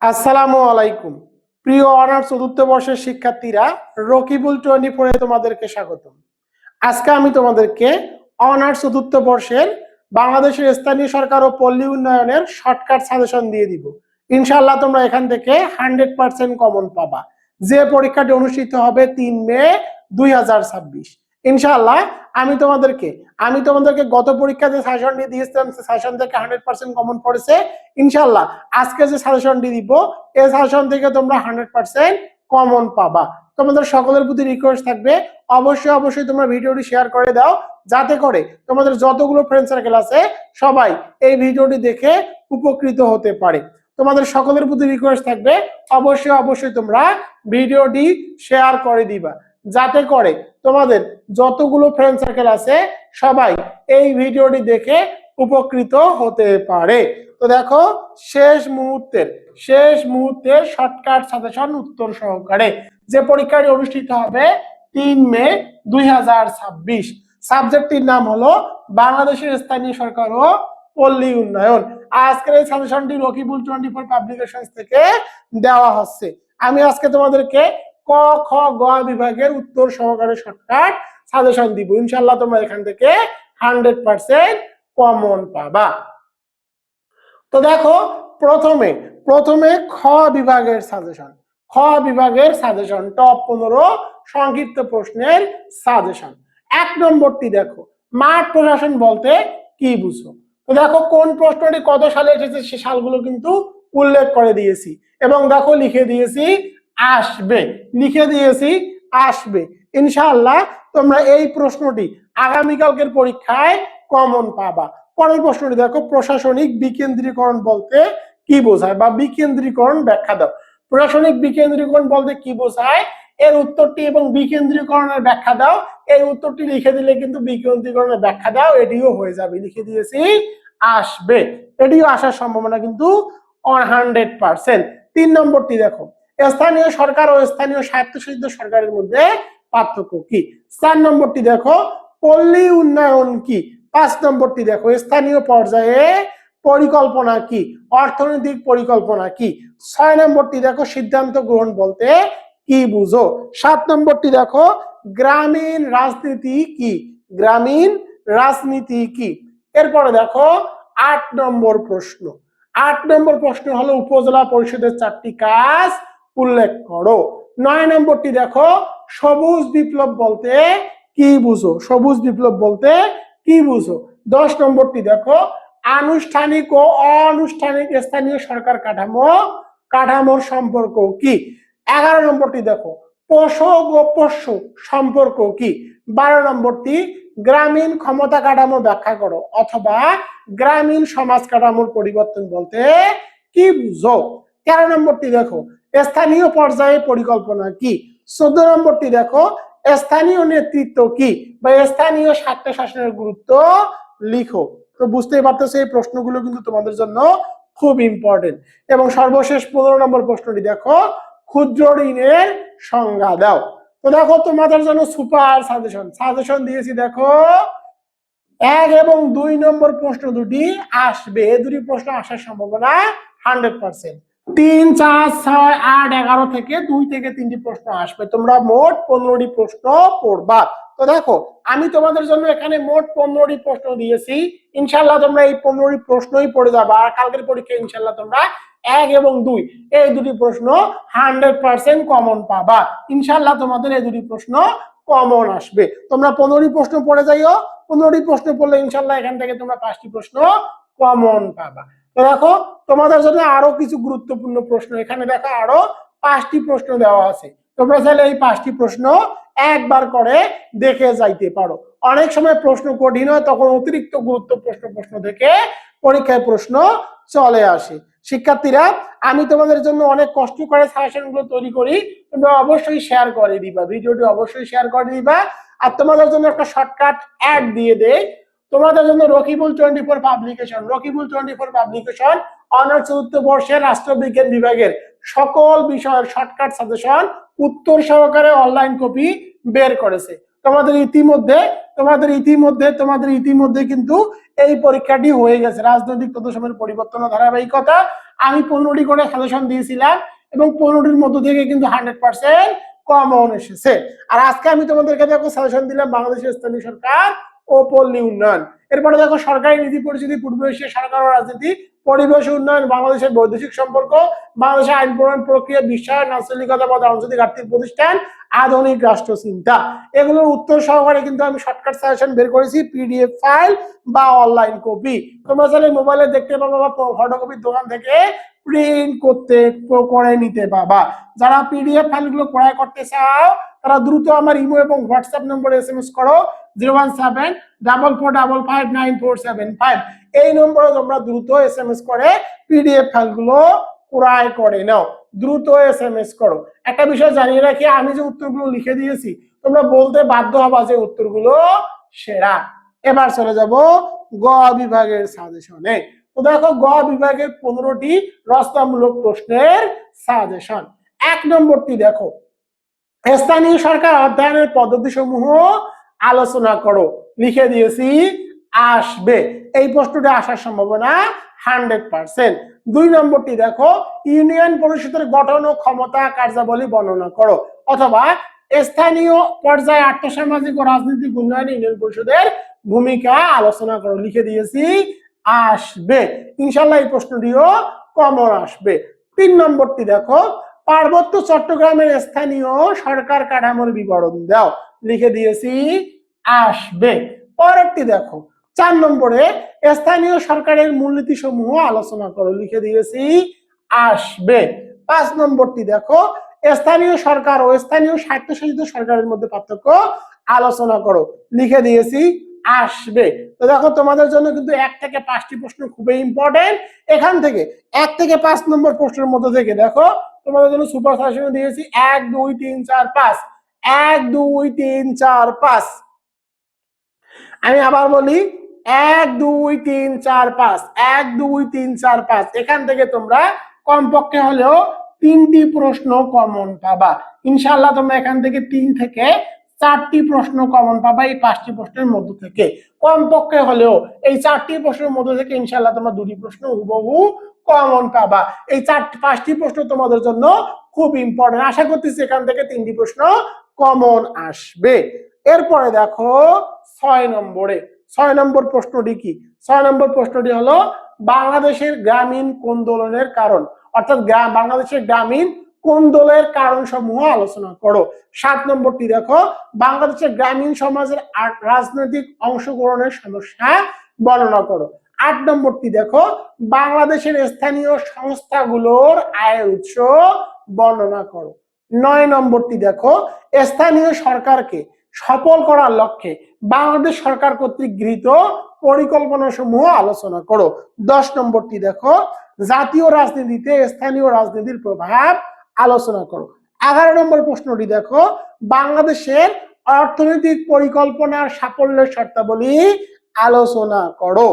আসসালামু আলাইকুম। প্রিয় অনার্স চতুর্থ বর্ষের শিক্ষার্থীরা, রকিবুল 24 এ তোমাদেরকে স্বাগতম। আজকে আমি তোমাদেরকে অনার্স চতুর্থ বর্ষের বাংলাদেশের স্থানীয় সরকার ও পল্লী উন্নয়নের শর্টকাট সাজেশন দিয়ে দিব। ইনশাআল্লাহ তোমরা এখান থেকে 100% কমন পাবা। যে পরীক্ষাটি অনুষ্ঠিত হবে 3 মে 2026। ইনশাআল্লাহ আমি তোমাদেরকে গত পরীক্ষা যে সাজেশনটি দিয়েছিলাম সে সাজেশন থেকে 100% কমন পড়েছে। ইনশাআল্লাহ আজকে যে সাজেশনটি দিব এই সাজেশন থেকে তোমরা 100% কমন পাবা। তোমাদের সকলের প্রতি রিকোয়েস্ট থাকবে অবশ্যই তোমরা ভিডিওটি শেয়ার করে দাও, যাতে করে তোমাদের যতগুলো ফ্রেন্ড সার্কেল আছে সবাই এই ভিডিওটি দেখে উপকৃত হতে পারে। তোমাদের সকলের প্রতি রিকোয়েস্ট থাকবে অবশ্যই তোমরা ভিডিওটি শেয়ার করে দিবা, যাতে করে তোমাদের যতগুলো ফ্রেন্ড সার্কেল আছে সবাই এই ভিডিওটি দেখে উপকৃত হতে পারে। তো দেখো, শেষ মুহূর্তের শর্টকাট সাজেশন উত্তর সহকারে যে পরীক্ষাটি অনুষ্ঠিত হবে 3 মে 2026। সাবজেক্টটির নাম হলো বাংলাদেশের স্থানীয় সরকার ও পল্লী উন্নয়ন। আজকের এই সাজেশনটি রকিবুল 24 পাবলিকেশনস থেকে দেওয়া হচ্ছে। আমি আজকে তোমাদেরকে ক খ গ বিভাগের উত্তর সহকারে শর্টকাট সাজেশন দিব। ইনশাআল্লাহ তোমরা এখান থেকে 100% কমন পাবা। তো দেখো, প্রথমে খ বিভাগের সাজেশন টপ 15 সংক্ষিপ্ত প্রশ্নের সাজেশন। 1 নম্বরটি দেখো, মাঠ প্রশাসন বলতে কি বুঝো? তো দেখো, কোন প্রশ্নটি কত সালে এসেছে সে সালগুলো কিন্তু উল্লেখ করে দিয়েছি এবং দেখো লিখে দিয়েছি আসবে। ইনশাআল্লাহ তোমরা এই প্রশ্নটি আগামীকালকের পরীক্ষায় কমন পাবা। পরের প্রশ্নটি দেখো, প্রশাসনিক বিকেন্দ্রীকরণ বলতে কি বোঝায় বা বিকেন্দ্রীকরণ ব্যাখ্যা দাও। প্রশাসনিক বিকেন্দ্রীকরণ বলতে কি বোঝায় এর উত্তরটি এবং বিকেন্দ্রীকরণের ব্যাখ্যা দাও। এই উত্তরটি লিখে দিলে কিন্তু বিকেন্দ্রীকরণের ব্যাখ্যা দাও এটিও হয়ে যাবে। লিখে দিয়েছি আসবে, এটিও আসার সম্ভাবনা কিন্তু 100%। 3 নম্বরটি দেখো, স্থানীয় সরকার ও স্থানীয় স্বায়ত্তশাসিত সরকারের মধ্যে পার্থক্য কি? 4 নম্বরটি দেখো, পল্লী উন্নয়ন কি? 5 নম্বরটি দেখো, স্থানীয় পর্যায়ে পরিকল্পনা কি? অর্থনৈতিক পরিকল্পনা কি? 6 নম্বরটি দেখো, সিদ্ধান্ত গ্রহণ বলতে কি বুঝো? 7 নম্বরটি দেখো, গ্রামীণ রাজনীতি কি? এরপরে দেখো 8 নম্বর প্রশ্ন হলো উপজেলা পরিষদের 4টি কাজ উল্লেখ করো। 9 নম্বরটি দেখো, সবুজ বিপ্লব বলতে কি বুঝো? 10 নম্বরটি দেখো, আনুষ্ঠানিক ও অনানুষ্ঠানিক স্থানীয় সরকার কাঠামোর সম্পর্ক কি? 11 নম্বরটি দেখো, পোষক ও পোষ্য সম্পর্ক কি? 12 নম্বরটি, গ্রামীণ ক্ষমতা কাঠামো ব্যাখ্যা করো অথবা গ্রামীণ সমাজ কাঠামোর পরিবর্তন বলতে কি বুঝো? 13 নম্বরটি দেখো, স্থানীয় পর্যায়ে পরিকল্পনা কি? 14 নম্বরটি দেখো, স্থানীয় নেতৃত্ব কি বা স্থানীয় স্বায়ত্তশাসনের গুরুত্ব লিখো। তো বুঝতেই পারতেছো এই প্রশ্নগুলো কিন্তু তোমাদের জন্য খুব ইম্পর্টেন্ট। এবং সর্বশেষ 15 নম্বর প্রশ্নটি দেখো, ক্ষুদ্র ঋণের সংজ্ঞা দাও। তো দেখো, তোমাদের জন্য সুপার সাজেশন দিয়েছি। দেখো, 1 এবং 2 নম্বর প্রশ্ন দুটি আসবে। এই দুটি প্রশ্ন আসার সম্ভাবনা 100%। 3, 4, 6, 8, 11 থেকে 2 থেকে 3টি প্রশ্ন আসবে। তোমরা মোট 15টি প্রশ্ন পড়বা। তো দেখো, আমি তোমাদের জন্য এখানে মোট 15টি প্রশ্ন দিয়েছি। ইনশাআল্লাহ তোমরা এই 15টি প্রশ্নই পড়ে যাবা। আর কালকের পরীক্ষায় ইনশাআল্লাহ তোমরা 1 এবং 2 এই দুটি প্রশ্ন 100% কমন পাবা। ইনশাআল্লাহ তোমাদের এই দুটি প্রশ্ন কমন আসবে। তোমরা 15টি প্রশ্ন পড়ে যাইও। 15টি প্রশ্ন পড়লে ইনশাআল্লাহ এখান থেকে তোমরা 5টি প্রশ্ন কমন পাবা। তো দেখো, তোমাদের জন্য আরো কিছু গুরুত্বপূর্ণ প্রশ্ন এখানে দেখো, আরো 5টি প্রশ্ন দেওয়া আছে। তোমরা চাইলে এই 5টি প্রশ্ন একবার করে দেখে যাইতে পারো। অনেক সময় প্রশ্ন কঠিন হয়, তখন অতিরিক্ত গুরুত্বপূর্ণ প্রশ্ন থেকে পরীক্ষায় প্রশ্ন চলে আসে। শিক্ষার্থীরা, আমি তোমাদের জন্য অনেক কষ্ট করে সাজেশনগুলো তৈরি করি। তোমরা অবশ্যই শেয়ার করে দিবা, ভিডিওটি অবশ্যই শেয়ার করে দিবা। আর তোমাদের জন্য একটা শর্টকাট অ্যাড দিয়ে দেই। তোমাদের জন্য রকিবুল 24 পাবলিকেশন অনার্স চতুর্থ বর্ষের রাষ্ট্রবিজ্ঞান বিভাগের সকল বিষয়ের শর্টকাট সাজেশন উত্তর সহকারে অনলাইন কপি বের করেছে। তোমাদের ইতিমধ্যে কিন্তু এই পরীক্ষাটি হয়ে গেছে। রাজনৈতিক তথ্য সময়ের পরিবর্তন ও ধারাবাহিকতা, আমি 15টি করে সাজেশন দিয়েছিলাম এবং 15টির মধ্য থেকে কিন্তু 100% কমন এসেছে। আর আজকে আমি তোমাদেরকে দেখো সাজেশন দিলাম বাংলাদেশের স্থানীয় সরকার ও পল্লী উন্নয়ন। এরপরে দেখো সরকারি নীতি পরিস্থিতি, পূর্ব এশিয়া সরকার ও রাজনীতি, পরিবেশ উন্নয়ন, বাংলাদেশের বৈদেশিক সম্পর্ক, বাংলাদেশের আইন প্রণয়ন প্রক্রিয়া, বিশ্বায়ন, আঞ্চলিকতা বা আন্তর্জাতিক আর্থিক প্রতিষ্ঠান, আধুনিক রাষ্ট্র চিন্তা। এগুলোর উত্তর সহকারে কিন্তু আমি শর্টকাট সাজেশন বের করেছি, পিডিএফ ফাইল বা অনলাইন কপি। তোমরা চাইলে মোবাইলে দেখতে পাবা বা ফটোকপির দোকান থেকে প্রিন্ট করতে করে নিতে পাবা। যারা পিডিএফ ফাইলগুলো ক্রয় করতে চাও তারা দ্রুত আমার ইমো এবং হোয়াটসঅ্যাপ নম্বরে এসএমএস করো 01744559475। এই নম্বরে তোমরা দ্রুত এসএমএস করে পিডিএফ ফাইলগুলো ক্রয় করে নাও, দ্রুত এসএমএস করো। একটা বিষয় জানিয়ে রাখি, আমি যে উত্তরগুলো লিখে দিয়েছি তোমরা বলতে বাধ্য হবা যে উত্তরগুলো সেরা। এবার চলে যাব গ বিভাগের সাজেশনে। তো দেখো গ বিভাগের 15টি রচনামূলক প্রশ্নের সাজেশন। 1 নম্বরটি দেখো, স্থানীয় সরকার অধ্যয়নের পদ্ধতি সমূহ আলোচনা করো। লিখে দিয়েছি আসবে, এই প্রশ্নটা আসার সম্ভাবনা 100%। 2 নম্বরটি দেখো, ইউনিয়ন পরিষদের গঠন ও ক্ষমতা কার্যাবলী বর্ণনা করো, অথবা স্থানীয় পর্যায়ে আর্থসামাজিক ও রাজনৈতিক উন্নয়নে ইউনিয়ন পরিষদের ভূমিকা আলোচনা করো। লিখে দিয়েছি আসবে, ইনশাল্লাহ এই প্রশ্নটিও কমন আসবে। 3 নম্বরটি দেখো, পার্বত্য চট্টগ্রামের স্থানীয় সরকার কাঠামোর বিবরণ দাও। লিখে দিয়েছি আসবে। পরেরটি দেখো, 4 নম্বরে স্থানীয় সরকারের মূলনীতি সমূহ আলোচনা করো। লিখে দিয়েছি আসবে। 5 নম্বরটি দেখো, স্থানীয় সরকার ও স্থানীয় স্বায়ত্তশাসিত সরকারের মধ্যে পার্থক্য আলোচনা করো। লিখে দিয়েছি আসবে। তো দেখো তোমাদের জন্য কিন্তু 1 থেকে 5টি প্রশ্ন খুবই ইম্পর্টেন্ট। এখান থেকে 1 থেকে 5 নম্বর প্রশ্নের মধ্যে থেকে দেখো তোমাদের জন্য সুপার সাজেশন দিয়েছি 1 2 3 4 5, 1 2 3 4 5। আমি আবার বলি 1 2 3 4 5, 1 2 3 4 5। এখান থেকে তোমরা কমপক্ষে হলেও 3টি প্রশ্ন কমন পাবা। ইনশাআল্লাহ তোমরা এখান থেকে 3 থেকে 4টি প্রশ্ন কমন পাবা এই 5টি প্রশ্নের মধ্য থেকে। কমপক্ষে হলেও এই 4টি প্রশ্নের মধ্য থেকে ইনশাআল্লাহ তোমরা 2টি প্রশ্ন হুবহু কমন পাবা। এই 5টি প্রশ্ন তোমাদের জন্য খুব ইম্পর্টেন্ট। আশা করতেছি এখান থেকে 3টি প্রশ্ন কমন আসবে। এরপরে দেখো 6 নম্বরে, 6 নম্বর প্রশ্নটি কি? 6 নম্বর প্রশ্নটি হলো বাংলাদেশের গ্রামীণ কোন্দলের কারণ, অর্থাৎ বাংলাদেশের গ্রামীণ কোন্দলের কারণ সমূহ আলোচনা করো। 7 নম্বরটি দেখো, বাংলাদেশের গ্রামীণ সমাজের রাজনৈতিক অংশগ্রহণের সমস্যা বর্ণনা করো। 8 নম্বরটি দেখো, বাংলাদেশের স্থানীয় সংস্থাগুলোর আয়ের উৎস বর্ণনা করো। 9 নম্বরটি দেখো, স্থানীয় সরকারকে সফল করার লক্ষ্যে বাংলাদেশ সরকার কর্তৃক গৃহীত পরিকল্পনা সমূহ আলোচনা করো। 10 নম্বরটি দেখো, জাতীয় রাজনীতিতে স্থানীয় রাজনীতির প্রভাব আলোচনা করো। 11 নম্বর প্রশ্নটি দেখো, বাংলাদেশের অর্থনৈতিক পরিকল্পনার সাফল্যের শর্তাবলী আলোচনা করো।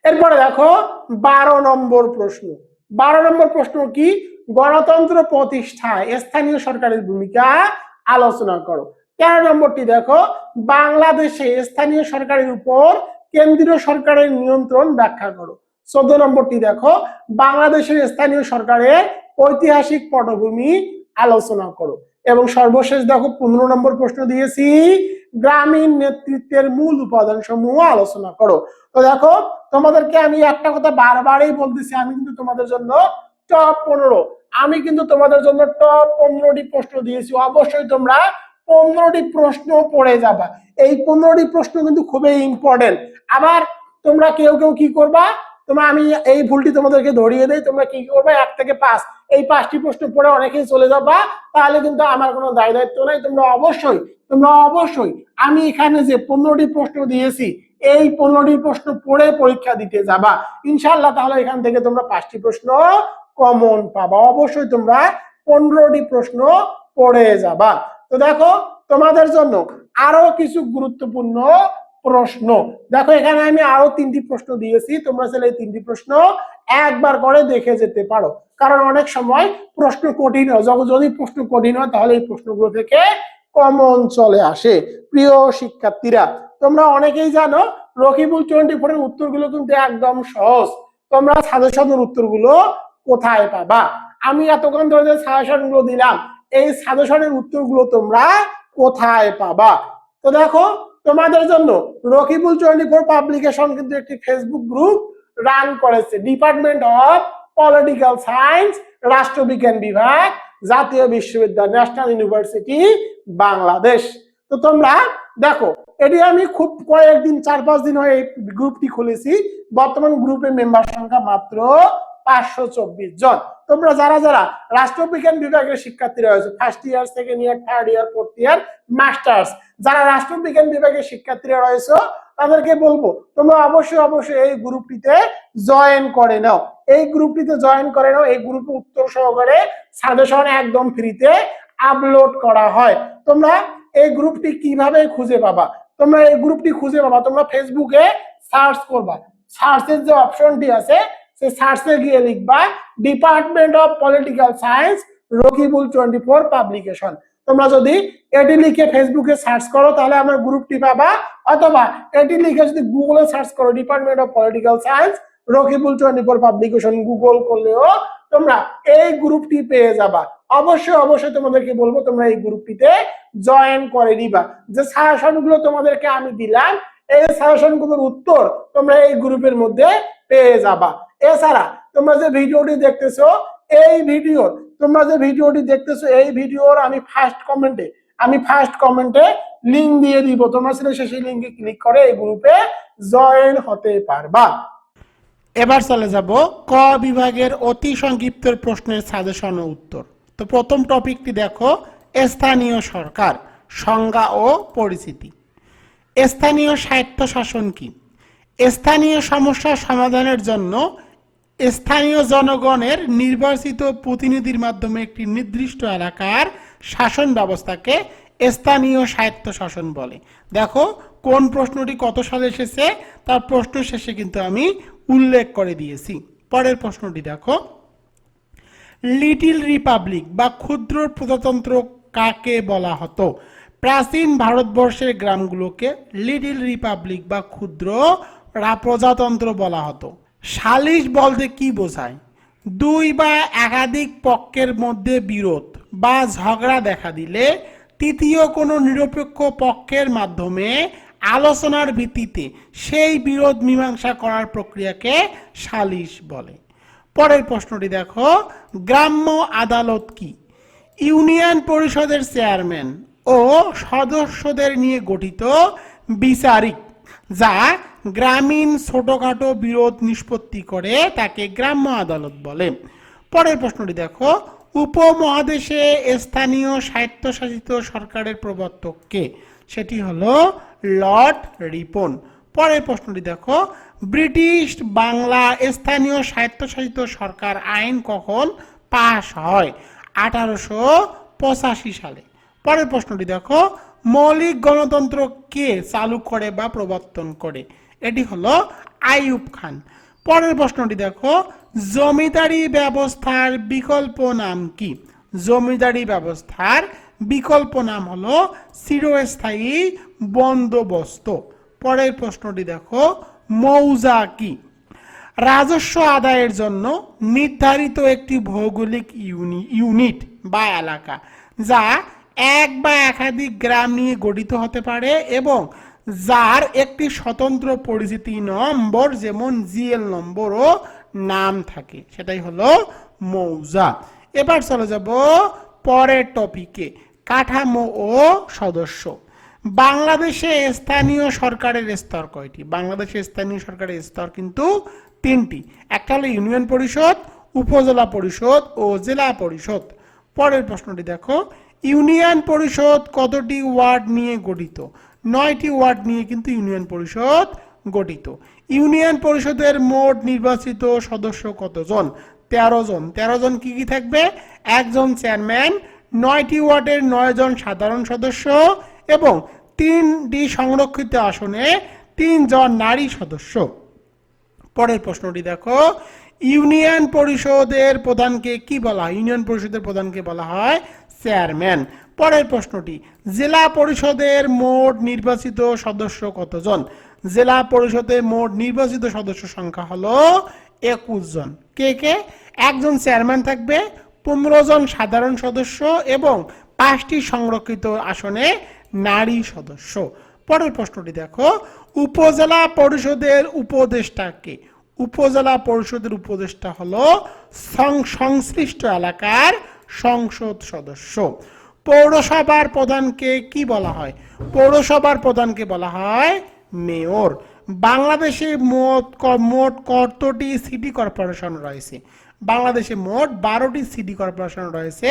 এরপরে দেখো 12 নম্বর প্রশ্ন। 12 নম্বর প্রশ্ন কি? গণতন্ত্র প্রতিষ্ঠায় স্থানীয় সরকারের ভূমিকা আলোচনা করো। 13 নম্বরটি দেখো, বাংলাদেশে স্থানীয় সরকারের উপর কেন্দ্রীয় সরকারের নিয়ন্ত্রণ ব্যাখ্যা করো। 14 নম্বরটি দেখো, বাংলাদেশের স্থানীয় সরকারের ঐতিহাসিক পটভূমি আলোচনা করো। এবং সর্বশেষ দেখো 15 নম্বর প্রশ্ন দিয়েছি, গ্রামীণ নেতৃত্বের মূল উপাদান সমূহ আলোচনা করো। তো দেখো তোমাদেরকে আমি একটা কথা বারবারই বলতেছি, আমি কিন্তু তোমাদের জন্য টপ 15, আমি কিন্তু তোমাদের জন্য টপ 15টি প্রশ্ন দিয়েছি। অবশ্যই তোমরা 15টি প্রশ্ন পড়ে যাবা। এই 15টি প্রশ্ন কিন্তু খুবই ইম্পর্টেন্ট। আবার তোমরা কেউ কেউ কি করবা, তোমরা আমি এই ভুলটি তোমাদেরকে ধরিয়ে দেই, তোমরা কি করবে 1 থেকে 5 এই 5টি প্রশ্ন পড়ে অনেকেই চলে যাবা, তাহলে কিন্তু আমার কোনো দায় দায়িত্ব নাই। তোমরা অবশ্যই আমি এখানে যে 15টি প্রশ্ন দিয়েছি এই 15টি প্রশ্ন পড়ে পরীক্ষা দিতে যাবা ইনশাআল্লাহ, তাহলে এখান থেকে তোমরা 5টি প্রশ্ন কমন পাবা। অবশ্যই তোমরা 15টি প্রশ্ন পড়ে যাবা। তো দেখো তোমাদের জন্য আরো কিছু গুরুত্বপূর্ণ প্রশ্ন দেখো, এখানে আমি আরো 3টি প্রশ্ন দিয়েছি, তোমরা চাইলে এই 3টি প্রশ্ন একবার করে দেখে যেতে পারো, কারণ অনেক সময় প্রশ্ন কঠিন হয়। যদি প্রশ্ন কঠিন হয় তাহলে এই প্রশ্নগুলো থেকে কমন চলে আসে। প্রিয় শিক্ষার্থীরা, তোমরা অনেকেই জানো রকিবুল 24 এর উত্তরগুলো কিন্তু একদম সহজ। তোমরা সাজেশনের উত্তরগুলো কোথায় পাবা? আমি এতক্ষণ ধরে যে সাজেশনগুলো দিলাম, এই সাজেশনের উত্তরগুলো তোমরা কোথায় পাবা? তো দেখো, তোমাদের জন্য রকিবুল 24 পাবলিকেশন কিন্তু একটি ফেসবুক গ্রুপ রান করেছে, ডিপার্টমেন্ট অফ পলিটিক্যাল সায়েন্স, রাষ্ট্রবিজ্ঞান বিভাগ, জাতীয় বিশ্ববিদ্যালয়, ন্যাশনাল ইউনিভার্সিটি বাংলাদেশ। তো তোমরা দেখো, এটি আমি খুব কয়েকদিন 4-5 দিন হয়ে এই গ্রুপটি খুলেছি। বর্তমান গ্রুপের মেম্বার সংখ্যা মাত্র 524 জন। তোমরা যারা যারা রাষ্ট্রবিজ্ঞান বিভাগের শিক্ষার্থীরা রয়েছে, first year, second year, third year, fourth year, masters, যারা রাষ্ট্রবিজ্ঞান বিভাগের শিক্ষার্থীরা রয়েছে, তাদেরকে বলবো তোমরা অবশ্যই এই গ্রুপটিতে জয়েন করে নাও। এই গ্রুপটিতে জয়েন করে নাও। এই গ্রুপে উত্তর সহকারে সাজেশন একদম ফ্রিতে আপলোড করা হয়। তোমরা এই গ্রুপটি কিভাবে খুঁজে পাবা? তোমরা এই গ্রুপটি খুঁজে পাবা, তোমরা ফেসবুকে সার্চ করবা, সার্চের যে অপশনটি আছে সেই সার্চে গিয়ে লিখবা department of political science Rakibul 24 publication. তোমরা যদি এটি লিখে ফেসবুকে সার্চ করো তাহলে আমার গ্রুপটি পাবা, অথবা এটি লিখে যদি গুগলে সার্চ করো department of political science Rakibul 24 publication, Google করলেও তোমরা এই গ্রুপটি পেয়ে যাবা। অবশ্যই তোমাদেরকে বলবো তোমরা এই গ্রুপটিতে জয়েন করে নিবা। যে সাজেশনগুলো তোমাদেরকে আমি দিলাম, এই সাজেশনগুলোর উত্তর তোমরা এই গ্রুপের মধ্যে পেয়ে যাবা। এছাড়া তোমরা যে ভিডিওটি দেখতেছো, এই ভিডিওর আমি ফার্স্ট কমেন্টে লিংক দিয়ে দিব, তোমরা সেই লিংকে ক্লিক করে এই গ্রুপে জয়েন হতে পারবা। এবার চলে যাব ক বিভাগের অতি সংক্ষিপ্ত প্রশ্নের সাজেশন ও উত্তর। তো প্রথম টপিকটি দেখো, স্থানীয় সরকার, সংজ্ঞা ও পরিচিতি। স্থানীয় স্বায়ত্তশাসন কি? স্থানীয় সমস্যা সমাধানের জন্য স্থানীয় জনগণের নির্বাচিত প্রতিনিধির মাধ্যমে একটি নির্দিষ্ট এলাকার শাসন ব্যবস্থাকে স্থানীয় স্বায়ত্তশাসন বলে। দেখো কোন প্রশ্নটি কত সালে এসেছে তার প্রশ্ন শেষে কিন্তু আমি উল্লেখ করে দিয়েছি। পরের প্রশ্নটি দেখো, লিটল রিপাবলিক বা ক্ষুদ্র প্রজাতন্ত্র কাকে বলা হতো? প্রাচীন ভারতবর্ষের গ্রামগুলোকে লিটল রিপাবলিক বা ক্ষুদ্র প্রজাতন্ত্র বলা হতো। সালিশ বলতে কি বোঝায়? দুই বা একাধিক পক্ষের মধ্যে বিরোধ বা ঝগড়া দেখা দিলে তৃতীয় কোনো নিরপেক্ষ পক্ষের মাধ্যমে আলোচনার ভিত্তিতে সেই বিরোধ মীমাংসা করার প্রক্রিয়াকে সালিশ বলে। পরের প্রশ্নটি দেখো, গ্রাম্য আদালত কি? ইউনিয়ন পরিষদের চেয়ারম্যান ও সদস্যদের নিয়ে গঠিত বিচারিক যা গ্রামীণ ছোটখাটো বিরোধ নিষ্পত্তি করে তাকে গ্রাম্য আদালত বলে। পরের প্রশ্নটি দেখো, উপমহাদেশে স্থানীয় স্বায়ত্তশাসিত সরকারের প্রবর্তক কে? সেটি হলো লর্ড রিপন। পরের প্রশ্নটি দেখো, ব্রিটিশ বাংলা স্থানীয় স্বায়ত্তশাসিত সরকার আইন কখন পাশ হয়? 1885 সালে। পরের প্রশ্নটি দেখো, মৌলিক গণতন্ত্র কে চালু করে বা প্রবর্তন করে? এটি হলো আইয়ুব খান। পরের প্রশ্নটি দেখো, জমিদারি ব্যবস্থার বিকল্প নাম কি? জমিদারি ব্যবস্থার বিকল্প নাম হলো চিরস্থায়ী বন্দোবস্ত। পরের প্রশ্নটি দেখো, মৌজা কি? রাজস্ব আদায়ের জন্য নির্ধারিত একটি ভৌগোলিক ইউনিট বা এলাকা যা এক বা একাধিক গ্রাম নিয়ে গঠিত হতে পারে এবং যার একটি স্বতন্ত্র পরিচিতি নম্বর যেমন জিএল নম্বর ও নাম থাকে, সেটাই হলো মৌজা। এবার চলে যাব পরের টপিকে, কাঠামো ও সদস্য। বাংলাদেশে স্থানীয় সরকারের স্তর কয়টি? বাংলাদেশে স্থানীয় সরকারের স্তর কিন্তু 3টি। একটা হলো ইউনিয়ন পরিষদ, উপজেলা পরিষদ ও জেলা পরিষদ। পরের প্রশ্নটি দেখো, ইউনিয়ন পরিষদ কতটি ওয়ার্ড নিয়ে গঠিত? 9টি ওয়ার্ড নিয়ে কিন্তু ইউনিয়ন পরিষদ গঠিত। ইউনিয়ন পরিষদের মোট নির্বাচিত সদস্য কতজন? 13 জন। 13 জন কি কি থাকবে? একজন চেয়ারম্যান, 9টি ওয়ার্ডের 9 জন সাধারণ সদস্য এবং 3টি সংরক্ষিত আসনে 3 জন নারী সদস্য। পরের প্রশ্নটি দেখো, ইউনিয়ন পরিষদের প্রধানকে কি বলা হয়? ইউনিয়ন পরিষদের প্রধানকে বলা হয় চেয়ারম্যান। পরের প্রশ্নটি, জেলা পরিষদের মোট নির্বাচিত সদস্য কতজন? জেলা পরিষদের মোট নির্বাচিত সদস্য সংখ্যা হলো 21 জন। কে কে? একজন চেয়ারম্যান থাকবে, 15 জন সাধারণ সদস্য এবং 5টি সংরক্ষিত আসনে নারী সদস্য। পরের প্রশ্নটি দেখো, উপজেলা পরিষদের উপদেষ্টা কে? উপজেলা পরিষদের উপদেষ্টা হলো সংশ্লিষ্ট এলাকার সংসদ সদস্য। পৌরসভার প্রধানকে কি বলা হয়? পৌরসভার প্রধানকে বলা হয় মেয়র। বাংলাদেশে মোট কতটি সিটি কর্পোরেশন রয়েছে? বাংলাদেশে মোট 12টি সিটি কর্পোরেশন রয়েছে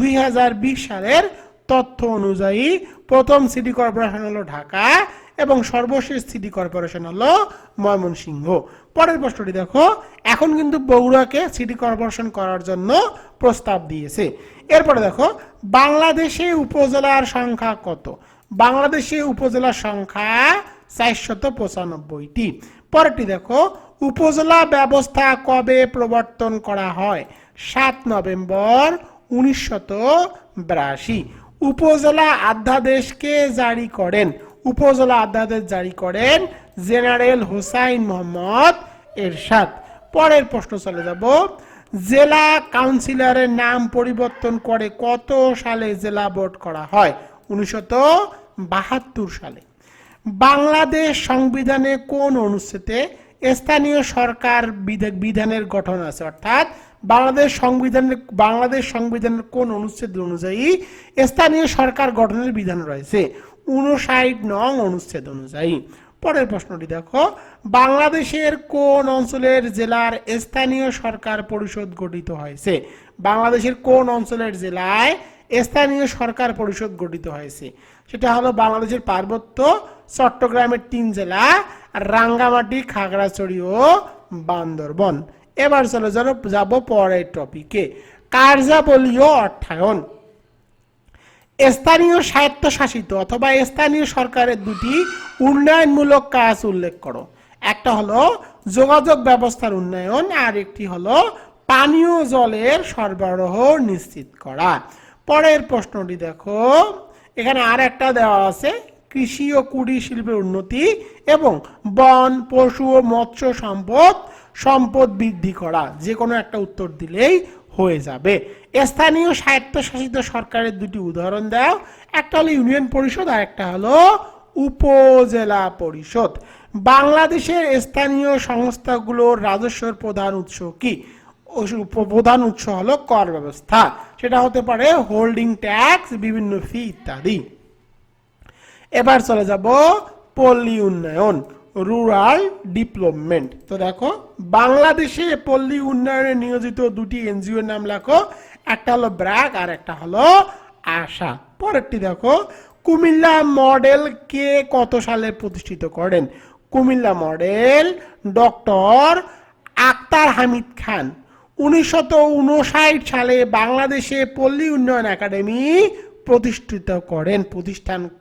2020 সালের তথ্য অনুযায়ী। প্রথম সিটি কর্পোরেশন হলো ঢাকা এবং সর্বশেষ সিটি কর্পোরেশন হলো ময়মনসিংহ। পরের প্রশ্নটি দেখো, এখন কিন্তু বগুড়াকে সিটি কর্পোরেশন করার জন্য প্রস্তাব দিয়েছে। এরপরে দেখো, বাংলাদেশে উপজেলার সংখ্যা কত? বাংলাদেশে উপজেলার সংখ্যা 495টি। পরেরটি দেখো, উপজেলা ব্যবস্থা কবে প্রবর্তন করা হয়? 7 নভেম্বর 1982। উপজেলা অধ্যাদেশ কে জারি করেন? উপজেলা অধ্যাদেশ জারি করেন জেনারেল হোসাইন মোহাম্মদ এরশাদ। পরের প্রশ্ন চলে যাব, জেলা কাউন্সিলরের নাম পরিবর্তন করে কত সালে জেলা বোর্ড করা হয়? 1972 সালে। বাংলাদেশ সংবিধানে কোন অনুচ্ছেদে স্থানীয় সরকার বিধানের গঠন আছে? অর্থাৎ বাংলাদেশ সংবিধানের কোন অনুচ্ছেদ অনুযায়ী স্থানীয় সরকার গঠনের বিধান রয়েছে? 59 নং অনুচ্ছেদ অনুযায়ী। পরের প্রশ্নটি দেখো, বাংলাদেশের কোন অঞ্চলের জেলার স্থানীয় সরকার পরিষদ গঠিত হয়েছে? বাংলাদেশের কোন অঞ্চলের জেলায় স্থানীয় সরকার পরিষদ গঠিত হয়েছে? সেটা হলো বাংলাদেশের পার্বত্য চট্টগ্রামের 3 জেলা, রাঙ্গামাটি, খাগড়াছড়ি ও বান্দরবন। এবার চলে যাব পরের টপিকে, কার্যাবলী ও অর্থায়ন। স্থানীয় স্বায়ত্তশাসিত অথবা স্থানীয় সরকারের 2টি উন্নয়নমূলক কাজ উল্লেখ করো। একটা হলো যোগাযোগ ব্যবস্থার উন্নয়ন, আর একটি হলো পানীয় জলের সরবরাহ নিশ্চিত করা। পরের প্রশ্নটি দেখো, এখানে আর একটা দেওয়া আছে, কৃষি ও কুটির শিল্পের উন্নতি এবং বন, পশু ও মৎস্য সম্পদ বৃদ্ধি করা। যে কোনো একটা উত্তর দিলেই হয়ে যাবে। স্থানীয় স্বায়ত্তশাসিত সরকারের 2টি উদাহরণ দাও। একটা হলো ইউনিয়ন পরিষদ আর একটা হলো উপজেলা পরিষদ। বাংলাদেশের স্থানীয় সংস্থাগুলোর রাজস্বের প্রধান উৎস কি? প্রধান উৎস হলো কর ব্যবস্থা। সেটা হতে পারে হোল্ডিং ট্যাক্স, বিভিন্ন ফি ইত্যাদি। এবার চলে যাব পল্লী উন্নয়ন, রুরাল ডেভেলপমেন্ট। তো দেখো, বাংলাদেশে পল্লী উন্নয়নে নিয়োজিত 2টি এনজিওর নাম লেখো। একটা হলো ব্র্যাক আর একটা হলো আশা। পরেরটি দেখো, কুমিল্লা মডেল কে কত সালে প্রতিষ্ঠিত করেন? কুমিল্লা মডেল ডক্টর আক্তার হামিদ খান 1959 সালে বাংলাদেশে পল্লী উন্নয়ন একাডেমি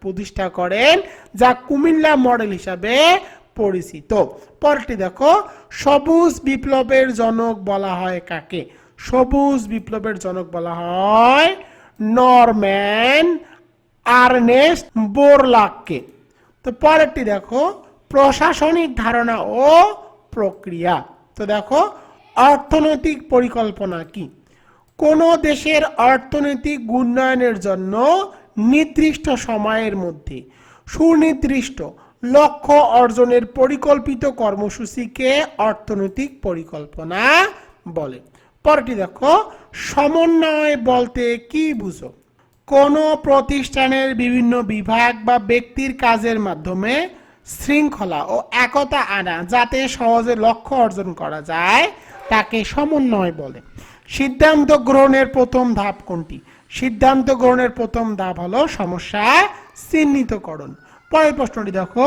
প্রতিষ্ঠা করেন, যা কুমিল্লা মডেল হিসাবে পরিচিত। পরটি দেখো, সবুজ বিপ্লবের জনক বলা হয় কাকে? সবুজ বিপ্লবের জনক বলা হয় নরম্যান আর্নেস্ট বোরলাগকে। তো পরেরটি দেখো, প্রশাসনিক ধারণা ও প্রক্রিয়া। তো দেখো, অর্থনৈতিক পরিকল্পনা কি? কোন দেশের অর্থনৈতিক উন্নয়নের জন্য নির্দিষ্ট সময়ের মধ্যে সুনির্দিষ্ট লক্ষ্য অর্জনের পরিকল্পিত কর্মসূচিকে অর্থনৈতিক পরিকল্পনা বলে। পরটি দেখো, সমন্বয় বলতে কি বুঝো? কোন প্রতিষ্ঠানের বিভিন্ন বিভাগ বা ব্যক্তির কাজের মাধ্যমে শৃঙ্খলা ও একতা আনা যাতে সহজে লক্ষ্য অর্জন করা যায় তাকে সমন্বয় বলে। সিদ্ধান্ত গ্রহণের প্রথম ধাপ কোনটি? সিদ্ধান্ত গ্রহণের প্রথম ধাপ হলো সমস্যা চিহ্নিতকরণ। পরের প্রশ্নটি দেখো,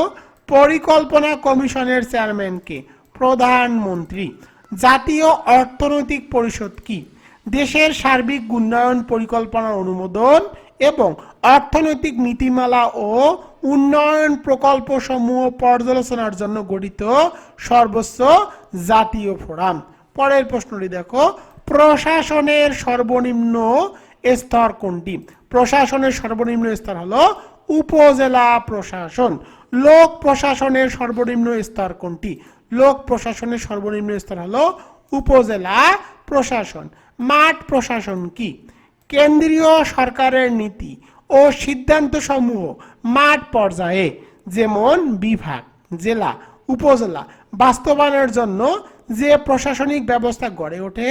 পরিকল্পনা কমিশনের চেয়ারম্যান কে? প্রধানমন্ত্রী। জাতীয় অর্থনৈতিক পরিষদ কি? দেশের সার্বিক উন্নয়ন পরিকল্পনার অনুমোদন এবং অর্থনৈতিক নীতিমালা ও উন্নয়ন প্রকল্প সমূহ পর্যালোচনার জন্য গঠিত সর্বোচ্চ জাতীয় ফোরাম। পরের প্রশ্নটি দেখো, প্রশাসনের সর্বনিম্ন স্তর কোনটি? প্রশাসনের সর্বনিম্ন স্তর হলো উপজেলা প্রশাসন। লোক প্রশাসনের সর্বনিম্ন স্তর কোনটি? লোক প্রশাসনের সর্বনিম্ন স্তর হলো উপজেলা প্রশাসন। মাঠ প্রশাসন কি? কেন্দ্রীয় সরকারের নীতি ও সিদ্ধান্ত সমূহ মাঠ পর্যায়ে যেমন বিভাগ, জেলা, উপজেলা বাস্তবায়নের জন্য যে প্রশাসনিক ব্যবস্থা গড়ে ওঠে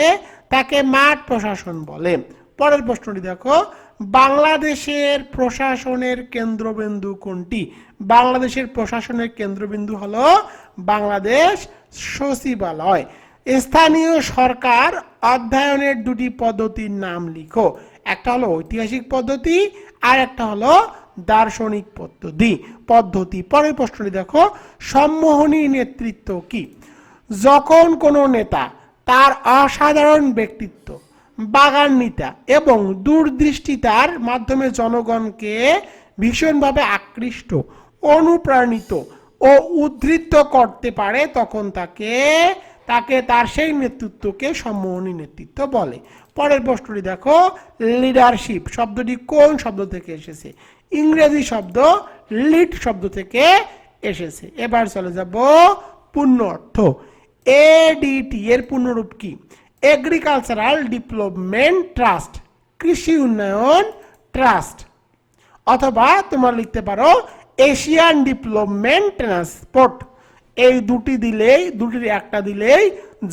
তাকে মাঠ প্রশাসন বলে। পরের প্রশ্নটি দেখো, বাংলাদেশের প্রশাসনের কেন্দ্রবিন্দু কোনটি? বাংলাদেশের প্রশাসনের কেন্দ্রবিন্দু হলো বাংলাদেশ সচিবালয়। স্থানীয় সরকার অধ্যয়নের দুটি পদ্ধতির নাম লিখো। একটা হলো ঐতিহাসিক পদ্ধতি আর একটা হলো দার্শনিক পদ্ধতি। পরের প্রশ্নটি দেখো, সম্মোহনী নেতৃত্ব কি? যখন কোনো নেতা তার অসাধারণ ব্যক্তিত্ব, বাগান্বিতা এবং দূরদৃষ্টিতার মাধ্যমে জনগণকে ভীষণভাবে আকৃষ্ট, অনুপ্রাণিত ও উদ্ধৃত করতে পারে তখন তাকে তার সেই নেতৃত্বকে সম্মোহনী নেতৃত্ব বলে। পরের প্রশ্নটি দেখো, লিডারশিপ শব্দটি কোন শব্দ থেকে এসেছে? ইংরেজি শব্দ লিড শব্দ থেকে এসেছে। এবার চলে যাব পূর্ণ অর্থ। এডিটি এর পূর্ণরূপ কি? এগ্রিকালচারাল ডেভেলপমেন্ট ট্রাস্ট, কৃষি উন্নয়ন ট্রাস্ট। অথবা তোমরা লিখতে পারো এশিয়ান ডেভেলপমেন্ট ট্রান্সপোর্ট। এই দুটির একটা দিলেই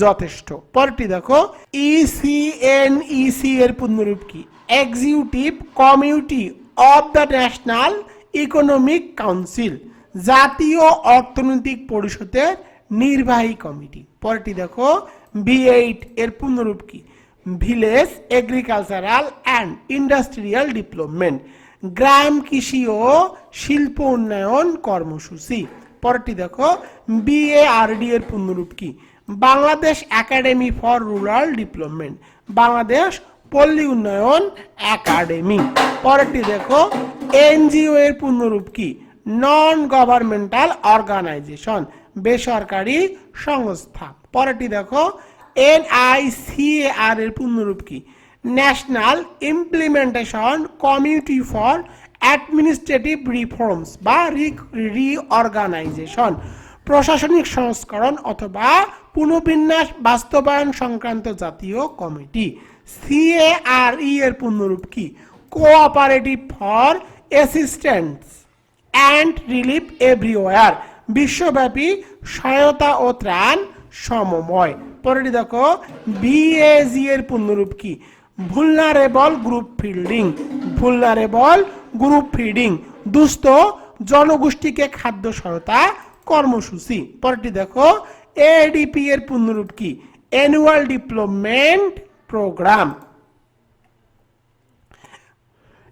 যথেষ্ট। পরেরটি দেখো, ইসিএনইসি এর পূর্ণরূপ কি? Executive committee of the national economic council, জাতীয় অর্থনৈতিক পরিষদের নির্বাহী কমিটি। পরেরটি দেখো, V8 এর পূর্ণরূপ কি? Village agricultural and industrial development, গ্রাম কৃষি ও শিল্প উন্নয়ন কর্মসূচি। পরেরটি দেখো, BARD এর পূর্ণরূপ কি? Bangladesh academy for rural development, Bangladesh পল্লী উন্নয়ন একাডেমি। পরেরটি দেখো, NGO এর পূর্ণরূপ কি? নন গভর্নমেন্টাল অর্গানাইজেশন, বেসরকারি সংস্থা। পরেরটি দেখো, NICAR এর পূর্ণরূপ কি? National implementation committee for administrative reforms বা রিঅর্গানাইজেশন, প্রশাসনিক সংস্করণ অথবা পুনর্বিন্যাস বাস্তবায়ন সংক্রান্ত জাতীয় কমিটি। CARE এর পূর্ণরূপ কি? Cooperative for assistance and relief everywhere, বিশ্বব্যাপী সহায়তা ও ত্রাণ সমময়। পরেরটি দেখো, BAG এর পূর্ণরূপ কি? ভুলনারেবল গ্রুপ ফিল্ডিং, ভুলনারেবল গ্রুপ ফিডিং, দুস্থ জনগোষ্ঠীকে খাদ্য সহায়তা কর্মসূচি। পরেরটি দেখো, ADP এর পূর্ণরূপ কি? Annual development programme.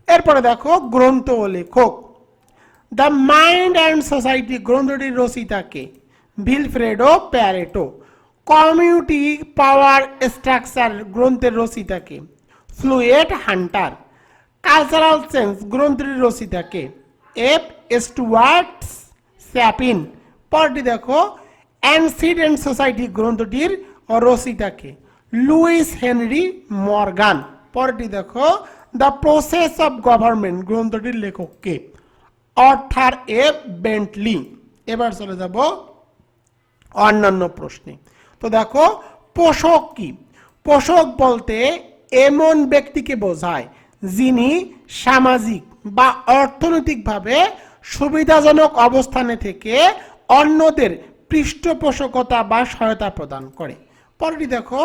এরপরে দেখো গ্রন্থ ও লেখক। দ্য মাইন্ড অ্যান্ড সোসাইটি গ্রন্থটির রচয়িতাকে? Vilfredo Pareto. Community power structure গ্রন্থের রচয়িতাকে? Floyd Hunter. কালচারাল চেঞ্জ গ্রন্থটির রচয়িতাকে? F. স্টুয়ার্ট চ্যাপিন। পরটি দেখো, অ্যান্সিডেন্ট সোসাইটি গ্রন্থটির রচয়িতাকে? Lewis Henry Morgan. পরটি দেখো, দ্য প্রসেস অফ গভর্নমেন্ট গ্রন্থটির লেখককে? Arthur F. বেন্টলি। এবার চলে যাব অন্যান্য প্রশ্নে। তো দেখো, পোষক কি? পোষক বলতে এমন ব্যক্তিকে বোঝায় যিনি সামাজিক বা অর্থনৈতিকভাবে সুবিধাজনক অবস্থানে থেকে অন্যদের পৃষ্ঠপোষকতা বা সহায়তা প্রদান করে। পরেরটি দেখো,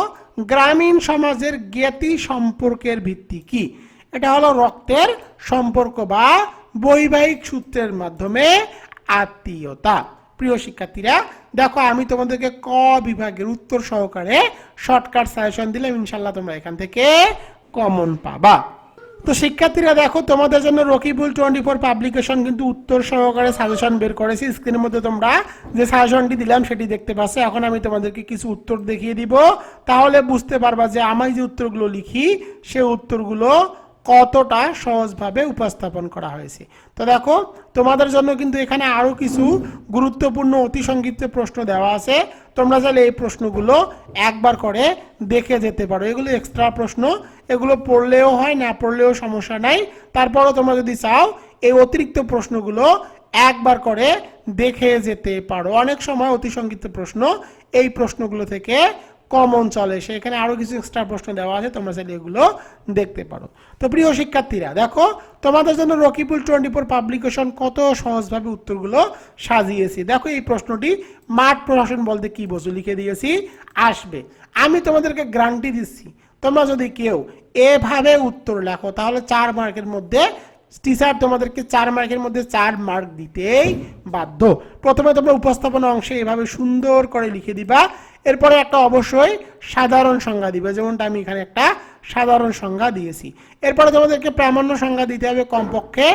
গ্রামীণ সমাজের জ্ঞাতি সম্পর্কের ভিত্তি কি? এটা হলো রক্তের সম্পর্ক বা বৈবাহিক সূত্রের মাধ্যমে আত্মীয়তা। প্রিয় শিক্ষার্থীরা, দেখো আমি তোমাদেরকে ক বিভাগের উত্তর সহকারে শর্টকাট সাজেশন দিলাম, ইনশাল্লাহ তোমরা এখান থেকে কমন পাবা। তো শিক্ষার্থীরা দেখো, তোমাদের জন্য রকিবুল 24 পাবলিকেশন কিন্তু উত্তর সহকারে সাজেশন বের করেছি। স্ক্রিনের মধ্যে তোমরা যে সাজেশনটি দিলাম সেটি দেখতে পাচ্ছ। এখন আমি তোমাদেরকে কিছু উত্তর দেখিয়ে দিব, তাহলে বুঝতে পারবা যে আমি যে উত্তরগুলো লিখি সে উত্তরগুলো কতটা সহজভাবে উপস্থাপন করা হয়েছে। তো দেখো, তোমাদের জন্য কিন্তু এখানে আরো কিছু গুরুত্বপূর্ণ অতি সংক্ষিপ্ত প্রশ্ন দেওয়া আছে। তোমরা চাইলে এই প্রশ্নগুলো একবার করে দেখে যেতে পারো। এগুলো এক্সট্রা প্রশ্ন, এগুলো পড়লেও হয়, না পড়লেও সমস্যা নাই। তারপরও তোমরা যদি চাও এই অতিরিক্ত প্রশ্নগুলো একবার করে দেখে যেতে পারো। অনেক সময় অতি সংক্ষিপ্ত প্রশ্ন এই প্রশ্নগুলো থেকে কমন চলে, সেখানে আরো কিছু এক্সট্রা প্রশ্ন দেওয়া আছে, তোমরা চাইলে এগুলো দেখতে পারো। তো প্রিয় শিক্ষার্থীরা দেখো, তোমাদের জন্য রকিবুল 24 পাবলিকেশন কত সহজভাবে উত্তরগুলো সাজিয়েছি। দেখো এই প্রশ্নটি মাঠ প্রশাসন বলতে কি বোঝো লিখে দিয়েছি, আসবে। আমি তোমাদেরকে গ্যারান্টি দিচ্ছি, তোমরা যদি কেউ এভাবে উত্তর লেখো তাহলে 4 মার্কের মধ্যে টিচার তোমাদেরকে 4 মার্কের মধ্যে 4 মার্ক দিতেই বাধ্য। প্রথমে তোমরা উপস্থাপনা অংশে এভাবে সুন্দর করে লিখে দিবা, এরপরে একটা অবশ্যই সাধারণ সংজ্ঞা দিবে, যেমনটা আমি এখানে একটা সাধারণ সংজ্ঞা দিয়েছি। এরপরে তোমাদেরকে প্রামাণ্য সংজ্ঞা দিতে হবে, কমপক্ষে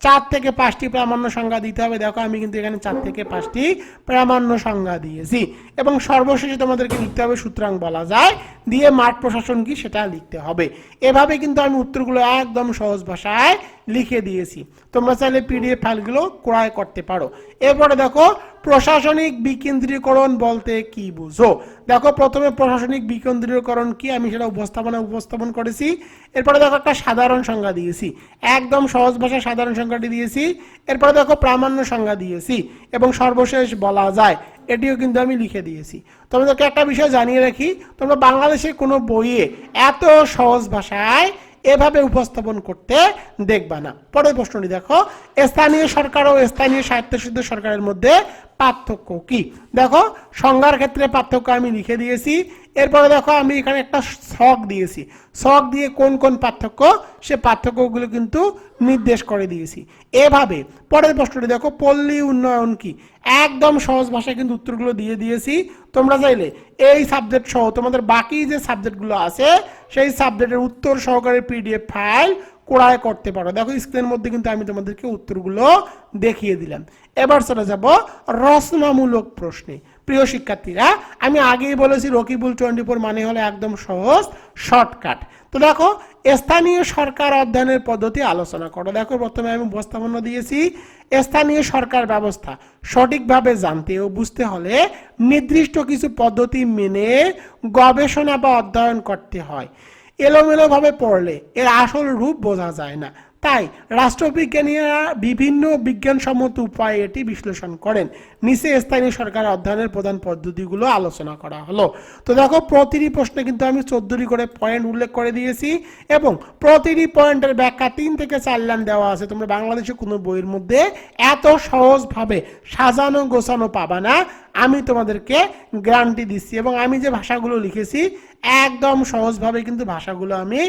4 থেকে 5টি প্রামাণ্য সংজ্ঞা দিতে হবে। দেখো আমি কিন্তু এখানে 4 থেকে 5টি প্রামাণ্য সংজ্ঞা দিয়েছি। এবং সর্বশেষে তোমাদেরকে লিখতে হবে সুতরাং বলা যায়, দিয়ে মাঠ প্রশাসন কি সেটা লিখতে হবে। এভাবে কিন্তু আমি উত্তরগুলো একদম সহজ ভাষায় লিখে দিয়েছি। তোমরা চাইলে পিডিএফ ফাইলগুলো ক্রয় করতে পারো। এরপরে দেখো প্রশাসনিক বিকেন্দ্রীকরণ বলতে কি বুঝো। দেখো প্রথমে প্রশাসনিক বিকেন্দ্রীকরণ কি আমি সেটা উপস্থাপন করেছি। এরপরে দেখো একটা সাধারণ সংজ্ঞা দিয়েছি, একদম সহজ ভাষায় সাধারণ সংজ্ঞাটি দিয়েছি। এরপরে দেখো প্রামাণ্য সংজ্ঞা দিয়েছি এবং সর্বশেষ বলা যায় এটিও কিন্তু আমি লিখে দিয়েছি। তোমাদেরকে একটা বিষয় জানিয়ে রাখি, তোমরা বাংলাদেশের কোনো বইয়ে এত সহজ ভাষায় এভাবে উপস্থাপন করতে দেখবা না। পরের প্রশ্নটি দেখো, স্থানীয় সরকার ও স্থানীয় স্বায়ত্তশাসিত সরকারের মধ্যে পার্থক্য কি। দেখো সংজ্ঞার ক্ষেত্রে পার্থক্য আমি লিখে দিয়েছি। এরপরে দেখো আমি এখানে একটা ছক দিয়েছি, ছক দিয়ে কোন কোন পার্থক্য সে পার্থক্যগুলো কিন্তু নির্দেশ করে দিয়েছি। এভাবে পরের প্রশ্নটি দেখো, পল্লী উন্নয়ন কি, একদম সহজ ভাষায় কিন্তু উত্তরগুলো দিয়ে দিয়েছি। তোমরা চাইলে এই সাবজেক্ট সহ তোমাদের বাকি যে সাবজেক্টগুলো আছে সেই সাবজেক্টের উত্তর সহকারে পিডিএফ ফাইল ক্রয় করতে পারো। দেখো স্ক্রিনের মধ্যে কিন্তু আমি তোমাদেরকে উত্তরগুলো দেখিয়ে দিলাম। এবার চলে যাব রচনামূলক প্রশ্নে। প্রিয় শিক্ষার্থীরা, আমি আগেই বলেছি রকিবুল 24 মানে হলো একদম সহজ শর্টকাট। তো দেখো স্থানীয় সরকার অধ্যয়নের পদ্ধতি আলোচনা করো। দেখো প্রথমে আমি উপস্থাপনা দিয়েছি, স্থানীয় সরকার ব্যবস্থা সঠিকভাবে জানতে ও বুঝতে হলে নির্দিষ্ট কিছু পদ্ধতি মেনে গবেষণা বা অধ্যয়ন করতে হয়। এলোমেলোভাবে পড়লে এর আসল রূপ বোঝা যায় না, তাই রাষ্ট্রবিজ্ঞানীরা বিভিন্ন বিজ্ঞানসম্মত উপায়ে এটি বিশ্লেষণ করেন। নিচে স্থানীয় সরকার অধ্যয়নের প্রধান পদ্ধতিগুলো আলোচনা করা হলো। তো দেখো প্রতিটি প্রশ্নে কিন্তু আমি 14টি করে পয়েন্ট উল্লেখ করে দিয়েছি এবং প্রতিটি পয়েন্টের ব্যাখ্যা 3 থেকে 4 লাইন দেওয়া আছে। তোমরা বাংলাদেশে কোনো বইয়ের মধ্যে এত সহজভাবে সাজানো গোছানো পাবা না, আমি তোমাদেরকে গ্যারান্টি দিচ্ছি। এবং আমি যে ভাষাগুলো লিখেছি একদম সহজভাবে কিন্তু ভাষাগুলো আমি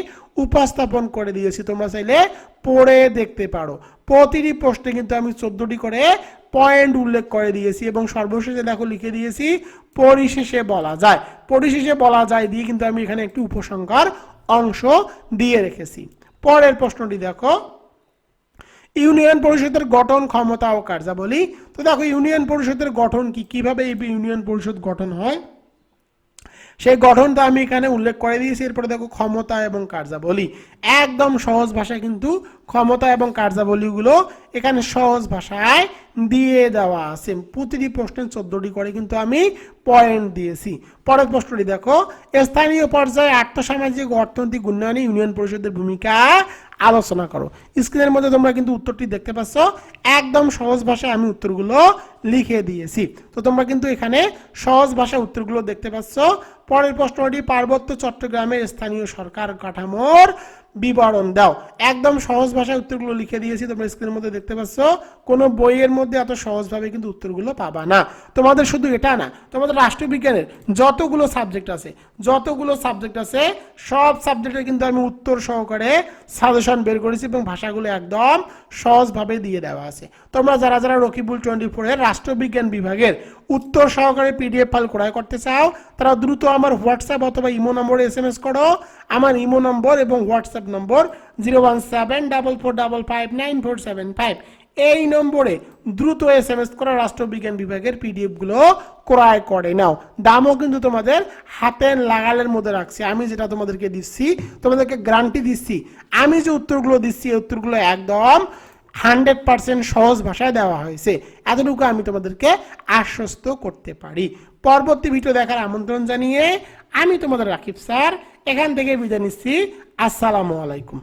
উপস্থাপন করে দিয়েছি, তোমরা চাইলে পড়ে দেখতে পারো। প্রতিটি প্রশ্নে কিন্তু আমি 14টি করে পয়েন্ট উল্লেখ করে দিয়েছি এবং সর্বশেষে দেখো লিখে দিয়েছি পরিশেষে বলা যায়। পরিশেষে বলা যায় দিয়ে কিন্তু আমি এখানে একটি উপসংহার অংশ দিয়ে রেখেছি। পরের প্রশ্নটি দেখো, ইউনিয়ন পরিষদের গঠন, ক্ষমতা ও কার্যাবলী। তো দেখো ইউনিয়ন পরিষদের গঠন কি, কিভাবে এই ইউনিয়ন পরিষদ গঠন হয় সেই গঠনটা আমি এখানে উল্লেখ করে দিয়েছি। এরপরে দেখো ক্ষমতা এবং কার্যাবলী, একদম সহজ ভাষায় কিন্তু ক্ষমতা এবং কার্যাবলীগুলো এখানে সহজ ভাষায় দিয়ে দেওয়া আছে। প্রতিটি প্রশ্নের 14টি করে কিন্তু আমি পয়েন্ট দিয়েছি। পরের প্রশ্নটি দেখো, স্থানীয় পর্যায়ে আর্থসামাজিক ও অর্থনৈতিক উন্নয়নে ইউনিয়ন পরিষদের ভূমিকা আলোচনা করো। স্ক্রিনের মধ্যে তোমরা কিন্তু উত্তরটি দেখতে পাচ্ছ, একদম সহজ ভাষায় আমি উত্তরগুলো লিখে দিয়েছি। তো তোমরা কিন্তু এখানে সহজ ভাষায় উত্তরগুলো দেখতে পাচ্ছ। পরের প্রশ্নটি, পার্বত্য চট্টগ্রামের স্থানীয় সরকার কাঠামোর বিবরণ দাও। একদম সহজ ভাষায় উত্তরগুলো লিখে দিয়েছি, তোমরা স্ক্রিনের মধ্যে দেখতে পাচ্ছ। কোনো বইয়ের মধ্যে এত সহজভাবে কিন্তু উত্তরগুলো পাবা না। তোমাদের শুধু এটা না, তোমাদের রাষ্ট্রবিজ্ঞানের যতগুলো সাবজেক্ট আছে সব সাবজেক্টে কিন্তু আমি উত্তর সহকারে সাজেশন বের করেছি এবং ভাষাগুলো একদম সহজভাবে দিয়ে দেওয়া আছে। তোমরা যারা যারা রকিবুল 24 এর রাষ্ট্রবিজ্ঞান বিভাগের উত্তর সহকারে পিডিএফ ফাইল ক্রয় করতে চাও তারা দ্রুত আমার হোয়াটসঅ্যাপ অথবা ইমো নম্বরে SMS করো। আমার ইমো নম্বর এবং হোয়াটসঅ্যাপ নম্বর 01744559475। এই নম্বরে দ্রুত SMS করে রাষ্ট্রবিজ্ঞান বিভাগের পিডিএফ গুলো ক্রয় করে নাও। দামও কিন্তু তোমাদের হাতের লাগালের মধ্যে রাখছি। আমি যেটা তোমাদেরকে দিচ্ছি, তোমাদেরকে গ্যারান্টি দিচ্ছি, আমি যে উত্তরগুলো দিচ্ছি এই উত্তরগুলো একদম 100% সহজ ভাষায় দেওয়া হয়েছে। এতটুকু আমি তোমাদেরকে আশ্বস্ত করতে পারি। পরবর্তী ভিডিও দেখার আমন্ত্রণ জানিয়ে আমি তোমাদের রাকিব স্যার এখান থেকে বিদায় নিচ্ছি। আসসালামু আলাইকুম।